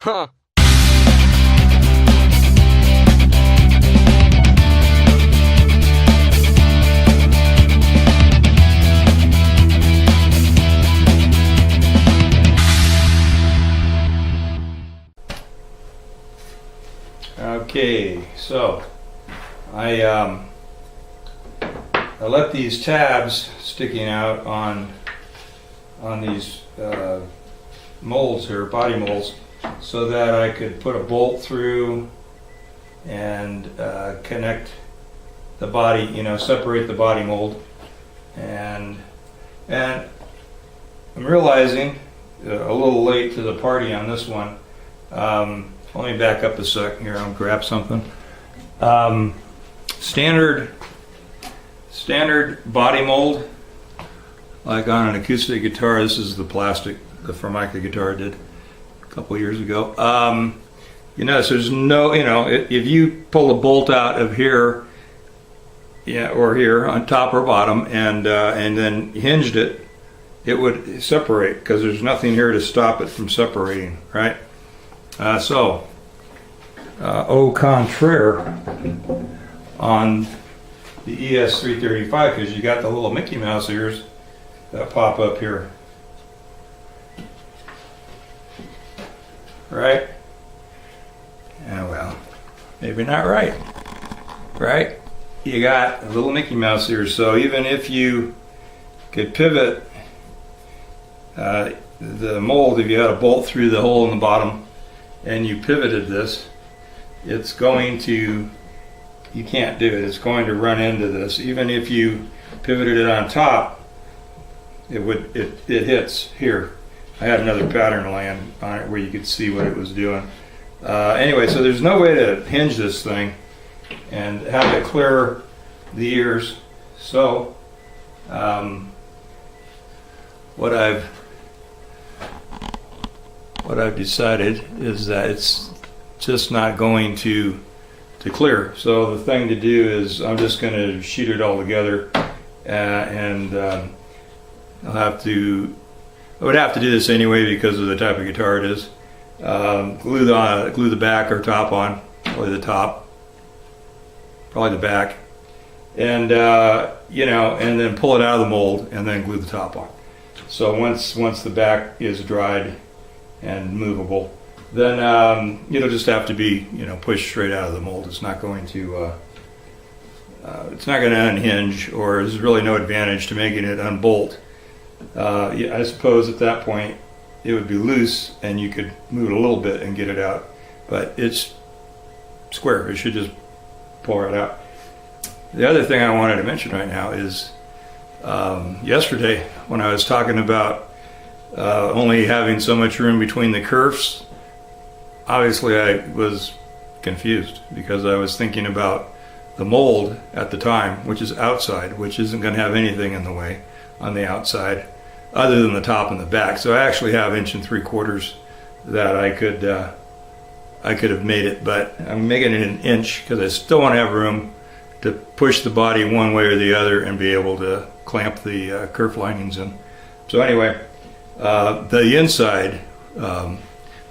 Huh. Okay, so I let these tabs sticking out on these molds here, body molds, so that I could put a bolt through and connect the body, you know, separate the body mold. And I'm realizing a little late to the party on this one. Let me back up a sec here. I'll grab something. Standard body mold, like on an acoustic guitar. This is the plastic the Formica guitar I did a couple years ago. You know, so there's no, you know, if you pull a bolt out of here, yeah, or here on top or bottom, and then hinged it, it would separate because there's nothing here to stop it from separating, right? Au contraire, on the ES-335, because you got the little Mickey Mouse ears that pop up here, right? Yeah, well, maybe not right, right? You got a little Mickey Mouse ears, so even if you could pivot the mold, if you had a bolt through the hole in the bottom and you pivoted this, it's going to, you can't do it. It's going to run into this. Even if you pivoted it on top, it hits here. I had another pattern laying on it where you could see what it was doing. Anyway, so there's no way to hinge this thing and have it clear the ears. So what I've decided is that it's just not going to clear. So the thing to do is I'm just going to sheet it all together, and I would have to do this anyway because of the type of guitar it is. Glue the back or top on, probably the top, probably the back, and you know, and then pull it out of the mold and then glue the top on. So once the back is dried and movable, then it'll just have to be, you know, pushed straight out of the mold. It's not going to unhinge, or there's really no advantage to making it unbolt. I suppose at that point it would be loose and you could move it a little bit and get it out, but it's square. It should just pull right out. The other thing I wanted to mention right now is yesterday when I was talking about only having so much room between the kerfs, obviously I was confused because I was thinking about the mold at the time, which is outside, which isn't going to have anything in the way on the outside other than the top and the back. So I actually have 1 3/4 that I could have made it, but I'm making it 1 inch because I still want to have room to push the body one way or the other and be able to clamp the kerf linings in. So anyway, the inside, the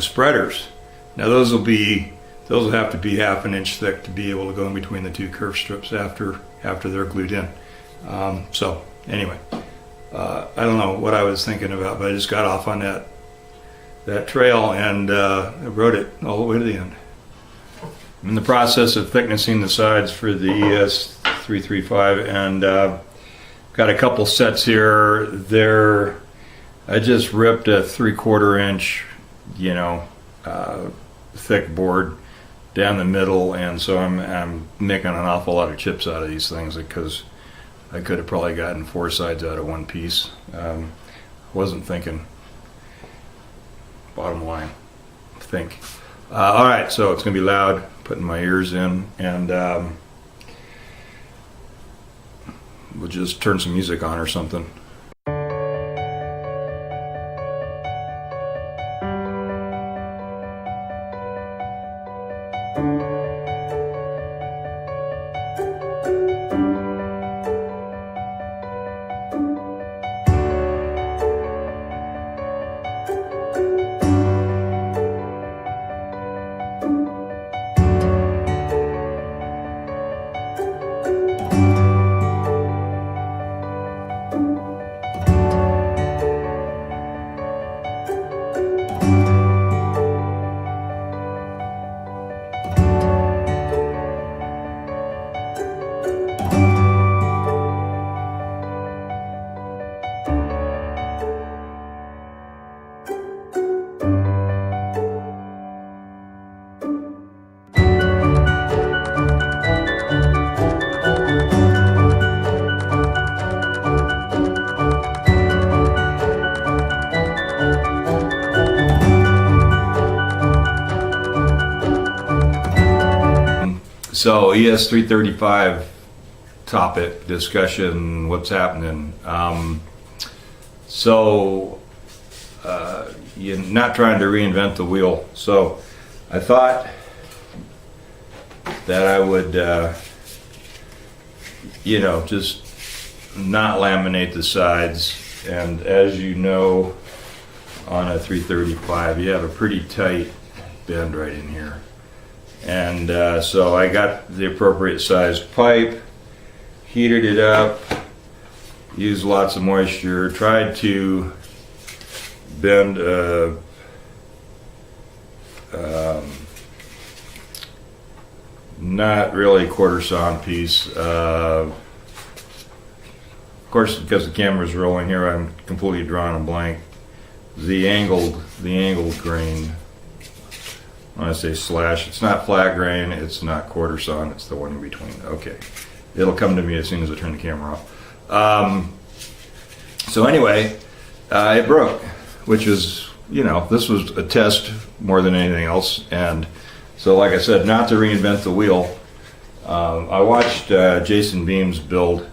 spreaders, now those will have to be 1/2 inch thick to be able to go in between the 2 kerf strips after they're glued in. So anyway, I don't know what I was thinking about, but I just got off on that trail and I rode it all the way to the end. I'm in the process of thicknessing the sides for the ES-335, and got a couple sets here. I just ripped a 3/4 inch, you know, thick board down the middle, and so I'm making an awful lot of chips out of these things because I could have probably gotten 4 sides out of one piece. Wasn't thinking. Bottom line, think. All right, so it's gonna be loud. Putting my ears in, and we'll just turn some music on or something. So ES-335 topic discussion, what's happening? You're not trying to reinvent the wheel. So I thought that I would, just not laminate the sides. And as you know, on a 335, you have a pretty tight bend right in here. And so I got the appropriate sized pipe, heated it up, used lots of moisture, tried to bend not really quarter sawn piece. Of course, because the camera's rolling here, I'm completely drawing a blank. The angled grain. When I say slash, it's not flat grain, it's not quarter sawn, it's the one in between. Okay, it'll come to me as soon as I turn the camera off. So anyway, it broke, which is, this was a test more than anything else. And so, like I said, not to reinvent the wheel. I watched Jason Beam's build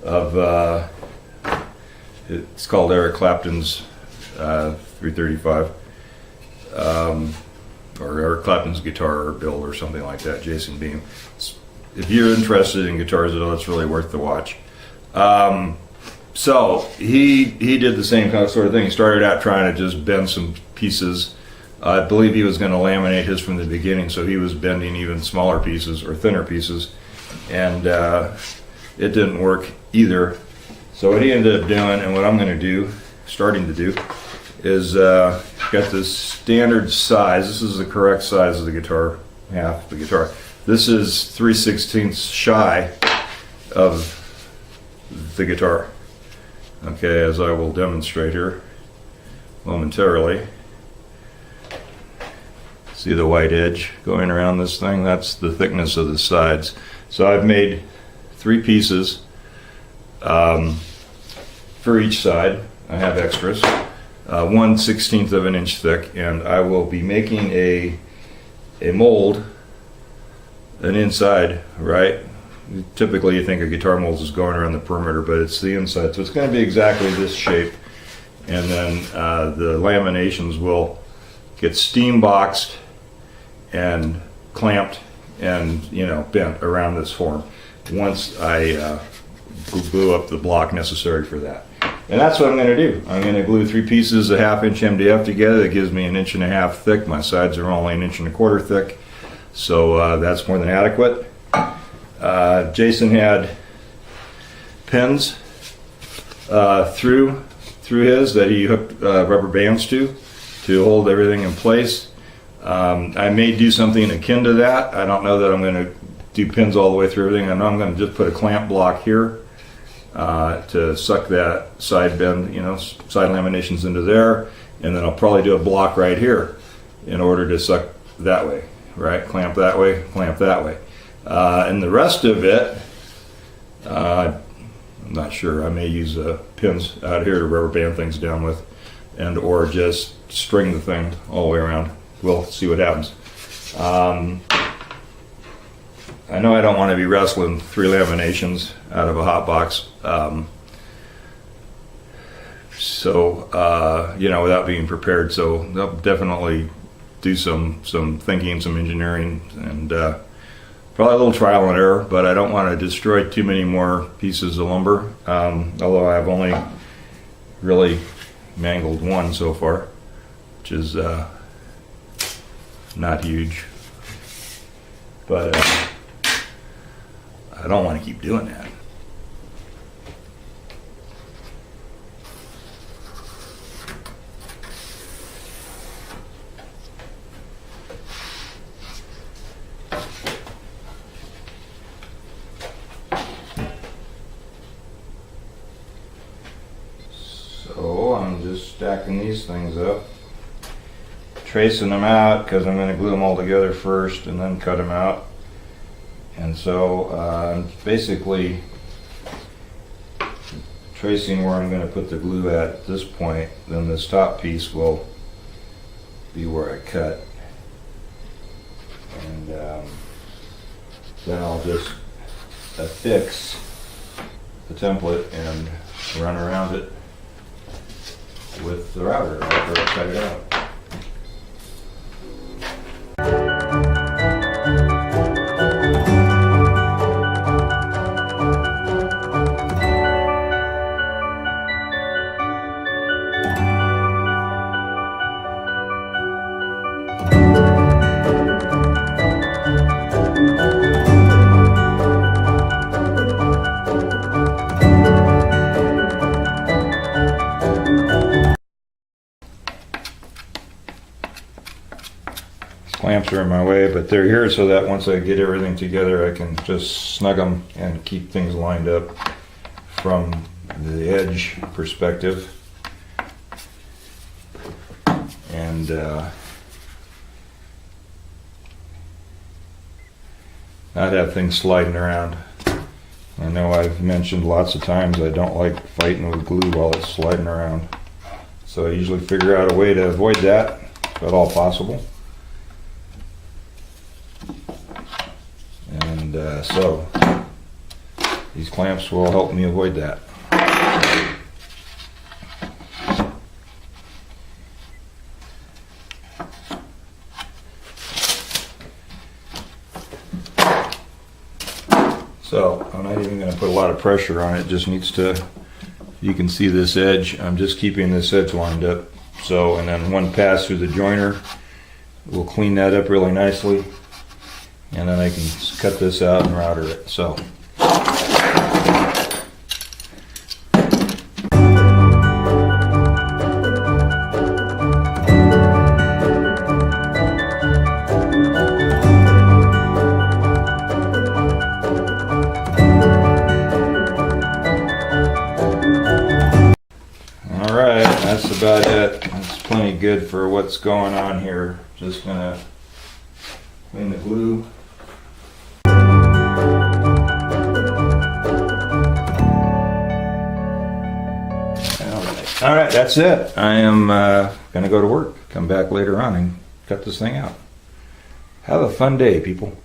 of, it's called Eric Clapton's 335. Or Eric Clapton's guitar build or something like that, Jason Beam. If you're interested in guitars at all, it's really worth the watch. So he did the same kind of sort of thing. He started out trying to just bend some pieces. I believe he was going to laminate his from the beginning, so he was bending even smaller pieces or thinner pieces, and it didn't work either. So what he ended up doing, and what I'm going to do, starting to do, is got this standard size. This is the correct size of the guitar, half the guitar. This is 3/16 shy of the guitar. Okay, as I will demonstrate here momentarily. See the white edge going around this thing? That's the thickness of the sides. So I've made 3 pieces for each side. I have extras. 1/16 of an inch thick, and I will be making a mold, an inside, right? Typically you think a guitar mold is going around the perimeter, but it's the inside, so it's going to be exactly this shape. And then the laminations will get steam boxed and clamped and bent around this form once I glue up the block necessary for that. And that's what I'm going to do. I'm going to glue 3 pieces of 1/2 inch MDF together. That gives me 1.5 inches thick. My sides are only 1.25 inches thick, so that's more than adequate. Jason had pins through his that he hooked rubber bands to hold everything in place. I may do something akin to that. I don't know that I'm going to do pins all the way through everything. I know I'm going to just put a clamp block here to suck that side bend, side laminations into there, and then I'll probably do a block right here in order to suck that way, right? Clamp that way, clamp that way. And the rest of it, I'm not sure. I may use pins out here to rubber band things down with, and or just string the thing all the way around. We'll see what happens. I know I don't want to be wrestling 3 laminations out of a hot box, without being prepared. So I'll definitely do some thinking, some engineering, and probably a little trial and error. But I don't want to destroy too many more pieces of lumber. Although I've only really mangled 1 so far, which is not huge, but. I don't want to keep doing that. So I'm just stacking these things up, tracing them out because I'm going to glue them all together first and then cut them out. And so I'm basically tracing where I'm going to put the glue at this point. Then this top piece will be where I cut. And then I'll just affix the template and run around it with the router after I cut it out. Clamps are in my way, but they're here so that once I get everything together I can just snug them and keep things lined up from the edge perspective, and not have things sliding around. I know I've mentioned lots of times I don't like fighting with glue while it's sliding around, so I usually figure out a way to avoid that if at all possible. And so these clamps will help me avoid that. So I'm not even going to put a lot of pressure on it. It just needs to, you can see this edge, I'm just keeping this edge lined up. So, and then one pass through the joiner will clean that up really nicely. And then I can cut this out and router it. So alright, that's about it. That's plenty good for what's going on here. Just gonna clean the glue. All right, that's it. I am going to go to work. Come back later on and cut this thing out. Have a fun day, people.